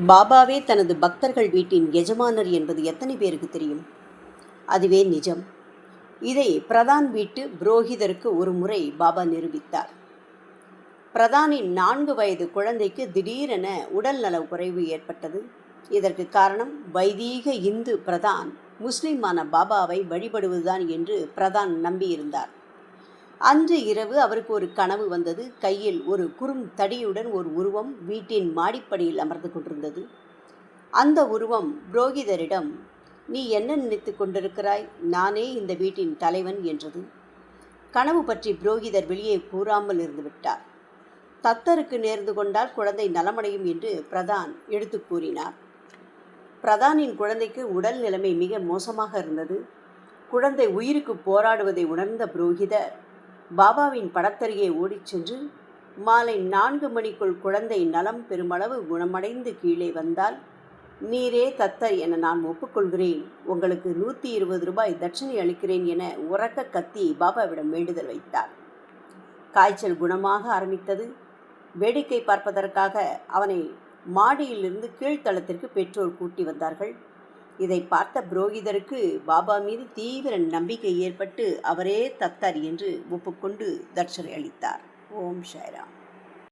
பாபாவே தனது பக்தர்கள் வீட்டின் எஜமானர் என்பது எத்தனை பேருக்கு தெரியும்? அதுவே நிஜம். இதை பிரதான் வீட்டு புரோகிதருக்கு ஒரு முறை பாபா நிரூபித்தார். பிரதானின் 4 வயது குழந்தைக்கு திடீரென உடல் நல குறைவு ஏற்பட்டது. இதற்கு காரணம் வைதீக இந்து பிரதான் முஸ்லிமான பாபாவை வழிபடுவதுதான் என்று பிரதான் நம்பியிருந்தார். அன்று இரவு அவருக்கு ஒரு கனவு வந்தது. கையில் ஒரு குறும் தடியுடன் ஒரு உருவம் வீட்டின் மாடிப்படியில் அமர்ந்து கொண்டிருந்தது. அந்த உருவம் புரோகிதரிடம், "நீ என்ன நினைத்து கொண்டிருக்கிறாய்? நானே இந்த வீட்டின் தலைவன்" என்றது. கனவு பற்றி புரோகிதர் வெளியே கூறாமல் இருந்துவிட்டார். தத்தருக்கு நேர்ந்து கொண்டால் குழந்தை நலமடையும் என்று பிரதான் எடுத்து கூறினார். பிரதானின் குழந்தைக்கு உடல் நிலைமை மிக மோசமாக இருந்தது. குழந்தை உயிருக்கு போராடுவதை உணர்ந்த புரோகிதர் பாபாவின் படத்தருகே ஓடிச் சென்று, மாலை 4 மணிக்குள் குழந்தை நலம் பெருமளவு குணமடைந்து கீழே வந்தால் நீரே தத்தர் என நான் ஒப்புக்கொள்கிறேன், உங்களுக்கு 120 ரூபாய் தட்சணை அளிக்கிறேன் என உரக்க கத்தி பாபாவிடம் வேண்டுதல் வைத்தார். காய்ச்சல் குணமாக ஆரம்பித்தது. வேடிக்கை பார்ப்பதற்காக அவனை மாடியிலிருந்து கீழ்த்தளத்திற்கு பெற்றோர் கூட்டி வந்தார்கள். இதை பார்த்த புரோகிதருக்கு பாபா மீது தீவிர நம்பிக்கை ஏற்பட்டு அவரே தத்தர் என்று ஒப்புக்கொண்டு தட்சணை அளித்தார். ஓம் சாய்ராம்.